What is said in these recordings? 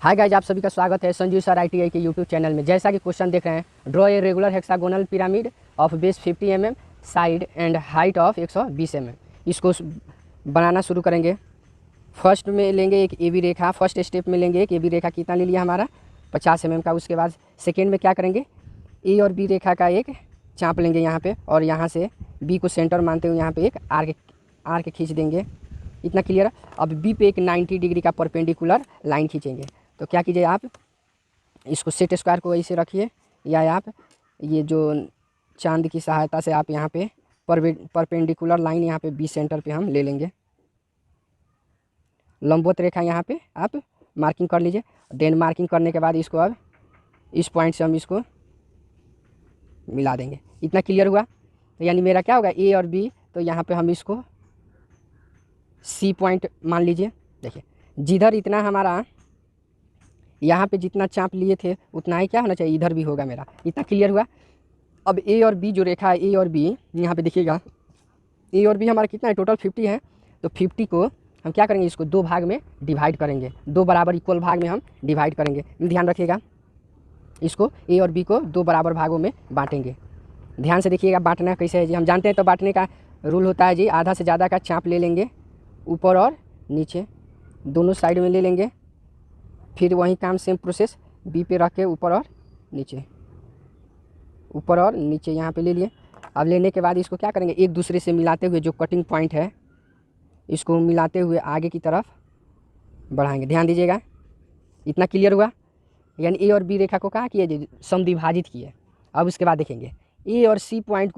Hi guys, आप सभी का स्वागत है संजू सर ITI के यूट्यूब चैनल में। जैसा कि क्वेश्चन देख रहे हैं, draw a regular hexagonal pyramid of base 50 mm, side and height of 120 mm। इसको बनाना शुरू करेंगे। फर्स्ट में लेंगे एक AB रेखा, फर्स्ट स्टेप में लेंगे एक AB रेखा। कितना ले लिया हमारा 50 mm का। उसके बाद सेकेंड में क्या करेंगे, A और B रेखा का एक चाँप लेंगे यहाँ पे, और यहाँ से B को सेंटर मानते हुए यहाँ पे एक आर्क खींच देंगे। इतना क्लियर है। अब B पे एक 90 डिग्री का परपेंडिकुलर लाइन खींचेंगे। तो क्या कीजिए, आप इसको सेट स्क्वायर को ऐसे रखिए, या आप ये जो चांद की सहायता से आप यहाँ पे परपेंडिकुलर लाइन यहाँ पे B सेंटर पे हम ले लेंगे। लंबवत रेखा यहाँ पे आप मार्किंग कर लीजिए। देन मार्किंग करने के बाद इसको अब इस पॉइंट से हम इसको मिला देंगे। इतना क्लियर हुआ। तो यानी मेरा क्या होगा, A और B। तो यहाँ पे हम इसको C पॉइंट मान लीजिए। देखिए, जिधर इतना हमारा यहाँ पे जितना चाप लिए थे उतना ही क्या होना चाहिए, इधर भी होगा मेरा। इतना क्लियर हुआ। अब A और B जो रेखा है, A और B यहाँ पे देखिएगा, A और B हमारा कितना है, टोटल 50 है। तो 50 को हम क्या करेंगे, इसको दो भाग में डिवाइड करेंगे, दो बराबर इक्वल भाग में हम डिवाइड करेंगे। ध्यान रखिएगा, इसको A और B को दो बराबर भागों में बांटेंगे। ध्यान से देखिएगा बांटना कैसे है जी। हम जानते हैं, तो बांटने का रूल होता है जी, आधा से ज़्यादा का चाप ले लेंगे, ऊपर और नीचे दोनों साइड में ले लेंगे। फिर वही काम, सेम प्रोसेस, B पे रख के ऊपर और नीचे यहाँ पे ले लिए। अब लेने के बाद इसको क्या करेंगे, एक दूसरे से मिलाते हुए जो कटिंग पॉइंट है इसको मिलाते हुए आगे की तरफ बढ़ाएंगे। ध्यान दीजिएगा। इतना क्लियर हुआ। यानी A और B रेखा को कहाँ किए, समद्विभाजित किए। अब उसके बाद देखेंगे A और C पॉइंट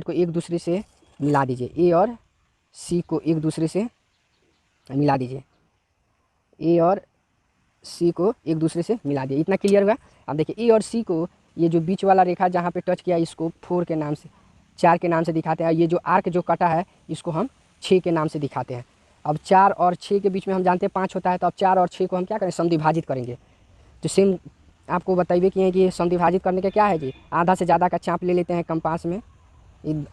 को एक दूसरे से मिला दीजिए। A और C को एक दूसरे से मिला दीजिए। A और C को एक दूसरे से मिला दिए। इतना क्लियर हुआ। अब देखिए, A और C को ये जो बीच वाला रेखा जहाँ पे टच किया, इसको 4 के नाम से, 4 के नाम से दिखाते हैं। ये जो आर्क जो कटा है इसको हम 6 के नाम से दिखाते हैं। अब 4 और 6 के बीच में हम जानते हैं 5 होता है। तो अब 4 और 6 को हम क्या करें, समद्विभाजित करेंगे। तो सेम आपको बताइए कि ये समद्विभाजित करने का क्या है जी, आधा से ज़्यादा का चाप ले लेते हैं कंपास में,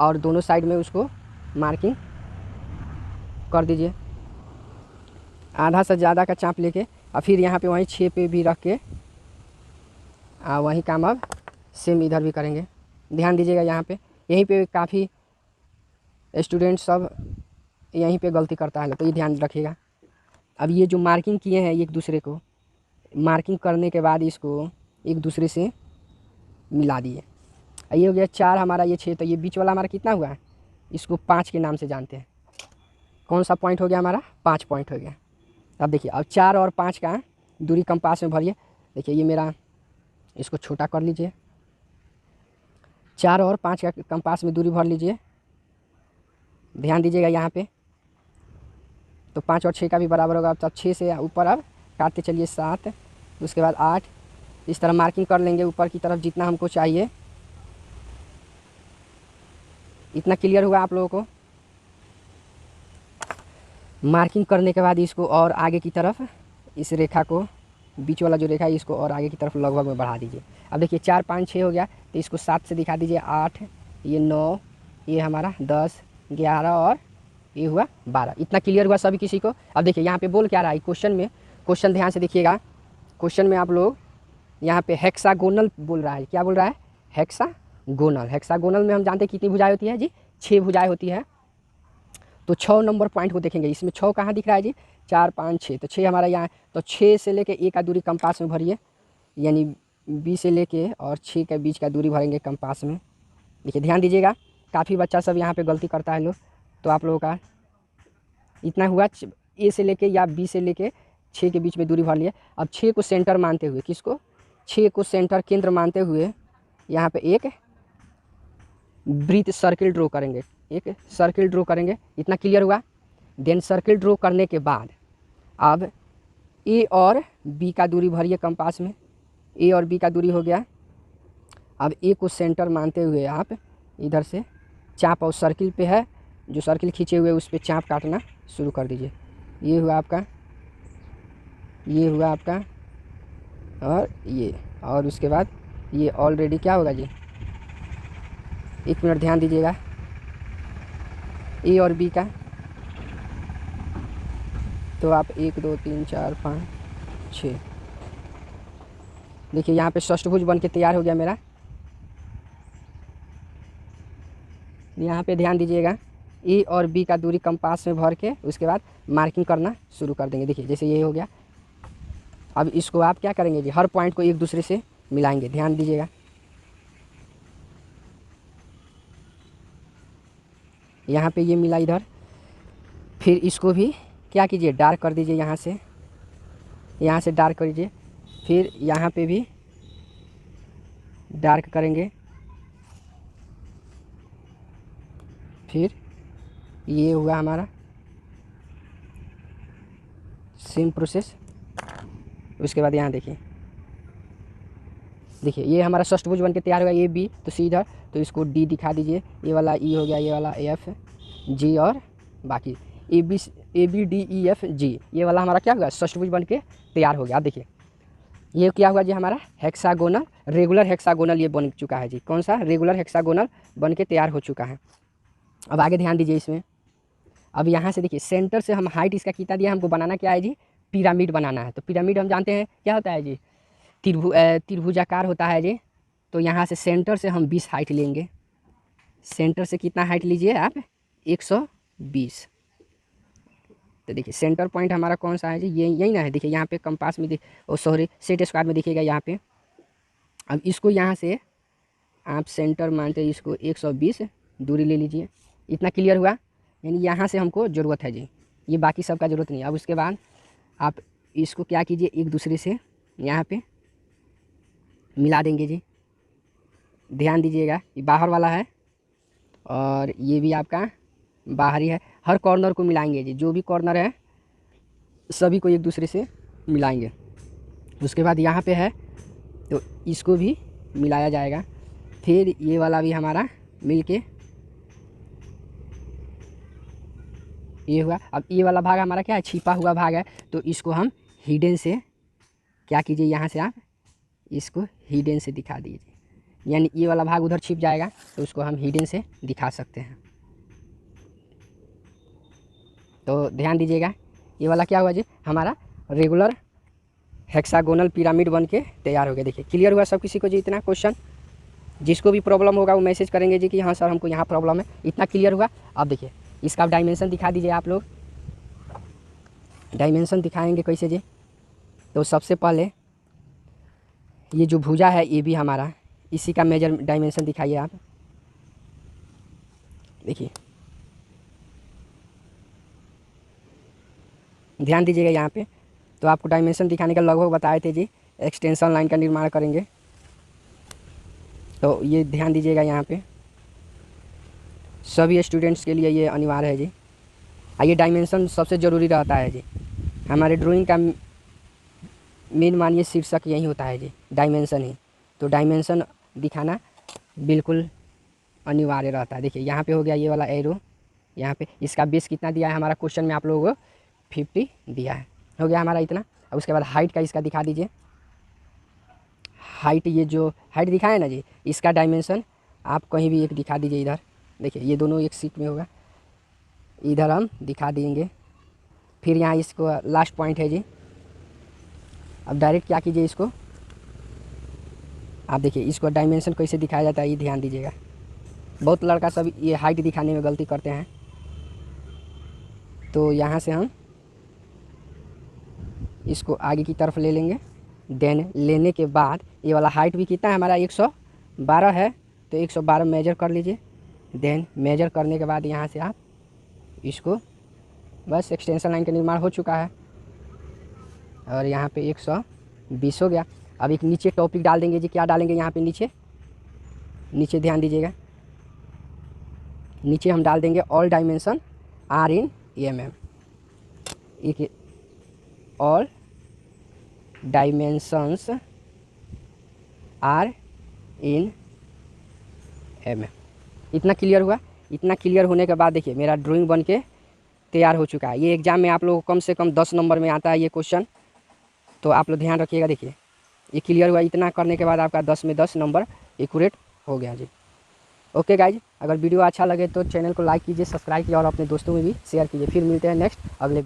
और दोनों साइड में उसको मार्किंग कर दीजिए। आधा से ज़्यादा का चाप लेके और फिर यहाँ पे वहीं 6 पे भी रख के वही काम अब सेम इधर भी करेंगे। ध्यान दीजिएगा। यहाँ पे यहीं पे काफ़ी स्टूडेंट सब यहीं पे गलती करता है, तो ये ध्यान रखिएगा। अब ये जो मार्किंग किए हैं एक दूसरे को, मार्किंग करने के बाद इसको एक दूसरे से मिला दिए। ये हो गया 4 हमारा, ये 6। तो ये बीच वाला हमारा कितना हुआ है, इसको 5 के नाम से जानते हैं। कौन सा पॉइंट हो गया हमारा, 5 पॉइंट हो गया। अब देखिए, अब 4 और 5 का दूरी कंपास में भरिए। देखिए ये मेरा, इसको छोटा कर लीजिए। 4 और 5 का कंपास में दूरी भर लीजिए। ध्यान दीजिएगा यहाँ पे। तो 5 और 6 का भी बराबर होगा। तब 6 से ऊपर अब काटते चलिए 7, उसके बाद 8। इस तरह मार्किंग कर लेंगे ऊपर की तरफ जितना हमको चाहिए। इतना क्लियर हुआ आप लोगों को। मार्किंग करने के बाद इसको और आगे की तरफ, इस रेखा को, बीच वाला जो रेखा है इसको और आगे की तरफ लगभग में बढ़ा दीजिए। अब देखिए 4, 5, 6 हो गया। तो इसको 7 से दिखा दीजिए, 8, ये 9, ये हमारा 10, 11 और ये हुआ 12। इतना क्लियर हुआ सभी किसी को। अब देखिए यहाँ पे बोल क्या रहा है क्वेश्चन में, क्वेश्चन ध्यान से देखिएगा। क्वेश्चन में आप लोग यहाँ पे हेक्सागोनल बोल रहा है। क्या बोल रहा है, हेक्सागोनल। हेक्सागोनल में हम जानते हैं कितनी भुजाएं होती है जी, 6 भुजाएं होती है। तो 6 नंबर पॉइंट को देखेंगे। इसमें 6 कहाँ दिख रहा है जी, 4, 5, 6। तो 6 हमारा यहाँ। तो 6 से लेके A का दूरी कंपास में भरिए, यानी B से लेके और 6 के बीच का दूरी भरेंगे कंपास में। देखिए ध्यान दीजिएगा, काफ़ी बच्चा सब यहाँ पे गलती करता है लोग। तो आप लोगों का इतना हुआ, A से लेके या B से लेके 6 के बीच में दूरी भर लिए। अब 6 को सेंटर मानते हुए, किसको, 6 को सेंटर केंद्र मानते हुए यहाँ पे एक वृत्त सर्किल ड्रॉ करेंगे, एक सर्किल ड्रॉ करेंगे। इतना क्लियर हुआ। देन सर्किल ड्रॉ करने के बाद अब A और B का दूरी भरिए कंपास में। A और B का दूरी हो गया। अब A को सेंटर मानते हुए आप इधर से चाप, और सर्किल पे है जो सर्किल खींचे हुए उस पर चाप काटना शुरू कर दीजिए। ये हुआ आपका, ये हुआ आपका, और ये, और उसके बाद ये ऑलरेडी क्या होगा जी, एक मिनट ध्यान दीजिएगा। A और B का तो आप 1 2 3 4 5 6 देखिए यहाँ पे षष्ठभुज बन के तैयार हो गया मेरा। यहाँ पे ध्यान दीजिएगा, ए और बी का दूरी कंपास में भर के उसके बाद मार्किंग करना शुरू कर देंगे। देखिए जैसे ये हो गया। अब इसको आप क्या करेंगे जी, हर पॉइंट को एक दूसरे से मिलाएंगे। ध्यान दीजिएगा, यहाँ पे ये मिला इधर, फिर इसको भी क्या कीजिए, डार्क कर दीजिए। यहाँ से डार्क कर दीजिए, फिर यहाँ पे भी डार्क करेंगे, फिर ये हुआ हमारा सेम प्रोसेस। उसके बाद यहाँ देखिए ये हमारा षष्ठभुज बन के तैयार हुआ। ये बी तो सी इधर, तो इसको डी दिखा दीजिए। ये वाला ई हो गया, ये वाला एफ जी और बाकी A B D E F G, ये वाला हमारा क्या हुआ, षष्ठभुज बन के तैयार हो गया। अब देखिए ये क्या हुआ जी, हमारा हेक्सागोनल, रेगुलर हेक्सागोनल ये बन चुका है जी। कौन सा, रेगुलर हेक्सागोनल बन के तैयार हो चुका है। अब आगे ध्यान दीजिए इसमें। अब यहाँ से देखिए सेंटर से हम हाइट इसका कितना दिया, हमको बनाना क्या है जी, पिरामिड बनाना है। तो पिरामिड हम जानते हैं क्या होता है जी, त्रिभुजाकार होता है जी। तो यहाँ से सेंटर से हम 20 हाइट लेंगे। सेंटर से कितना हाइट लीजिए आप, 120। तो देखिए सेंटर पॉइंट हमारा कौन सा है जी, ये यही ना है। देखिए यहाँ पे कंपास में सॉरी सेट स्क्वायर में दिखेगा यहाँ पे। अब इसको यहाँ से आप सेंटर मानते हैं, इसको 120 दूरी ले लीजिए। इतना क्लियर हुआ, यानी यहाँ से हमको ज़रूरत है जी, ये बाकी सब का ज़रूरत नहीं। अब उसके बाद आप इसको क्या कीजिए, एक दूसरे से यहाँ पे मिला देंगे जी। ध्यान दीजिएगा, ये बाहर वाला है और ये भी आपका बाहरी है। हर कॉर्नर को मिलाएंगे जी, जो भी कॉर्नर है सभी को एक दूसरे से मिलाएंगे। उसके बाद यहाँ पे है तो इसको भी मिलाया जाएगा। फिर ये वाला भी हमारा मिलके ये हुआ। अब ये वाला भाग हमारा क्या है, छिपा हुआ भाग है। तो इसको हम हिडन से क्या कीजिए, यहाँ से आप इसको हिडन से दिखा दीजिए, यानी ये वाला भाग उधर छिप जाएगा तो उसको हम हिडन से दिखा सकते हैं। तो ध्यान दीजिएगा, ये वाला क्या हुआ जी, हमारा रेगुलर हेक्सागोनल पिरामिड बन के तैयार हो गया। देखिए क्लियर हुआ सब किसी को जी, इतना क्वेश्चन। जिसको भी प्रॉब्लम होगा वो मैसेज करेंगे जी कि हाँ सर हमको यहाँ प्रॉब्लम है। इतना क्लियर हुआ। अब देखिए इसका डायमेंशन दिखा दीजिए आप लोग। डायमेंशन दिखाएंगे कैसे जी, तो सबसे पहले ये जो भुजा है ये भी हमारा, इसी का मेजर डायमेंशन दिखाइए आप। देखिए ध्यान दीजिएगा यहाँ पे, तो आपको डायमेंशन दिखाने का लगभग बताए थे जी। एक्सटेंशन लाइन का निर्माण करेंगे तो ये ध्यान दीजिएगा यहाँ पे, सभी स्टूडेंट्स के लिए ये अनिवार्य है जी। ये डायमेंशन सबसे ज़रूरी रहता है जी। हमारे ड्राइंग का मेन मानिए शीर्षक यही होता है जी, डायमेंशन ही। तो डायमेंशन दिखाना बिल्कुल अनिवार्य रहता है। देखिए यहाँ पे हो गया ये वाला एरो, यहाँ पे इसका बेस कितना दिया है हमारा क्वेश्चन में आप लोगों को 50 दिया है। हो गया हमारा इतना। अब उसके बाद हाइट का इसका दिखा दीजिए। हाइट, ये जो हाइट दिखाया है ना जी, इसका डायमेंशन आप कहीं भी एक दिखा दीजिए इधर। देखिए ये दोनों एक सीट में होगा, इधर हम दिखा देंगे। फिर यहाँ इसको लास्ट पॉइंट है जी। अब डायरेक्ट क्या कीजिए, इसको आप देखिए, इसको डायमेंशन कैसे दिखाया जाता है ये ध्यान दीजिएगा। बहुत लड़का सब ये हाइट दिखाने में गलती करते हैं। तो यहाँ से हम इसको आगे की तरफ ले लेंगे। देन लेने के बाद ये वाला हाइट भी कितना है हमारा, 112 है। तो 112 मेजर कर लीजिए। देन मेजर करने के बाद यहाँ से आप इसको, बस एक्सटेंशन लाइन का निर्माण हो चुका है। और यहाँ पे 120 हो गया। अब एक नीचे टॉपिक डाल देंगे जी। क्या डालेंगे यहाँ पे नीचे ध्यान दीजिएगा, नीचे हम डाल देंगे all dimension are in mm। एक all dimensions are in mm। इतना क्लियर हुआ। इतना क्लियर होने के बाद देखिए मेरा ड्राइंग बन के तैयार हो चुका है। ये एग्ज़ाम में आप लोगों को कम से कम 10 नंबर में आता है ये क्वेश्चन, तो आप लोग ध्यान रखिएगा। देखिए ये क्लियर हुआ। इतना करने के बाद आपका 10 में 10 नंबर एक्यूरेट हो गया जी। ओके गाइज, अगर वीडियो अच्छा लगे तो चैनल को लाइक कीजिए, सब्सक्राइब कीजिए और अपने दोस्तों में भी शेयर कीजिए। फिर मिलते हैं नेक्स्ट अगले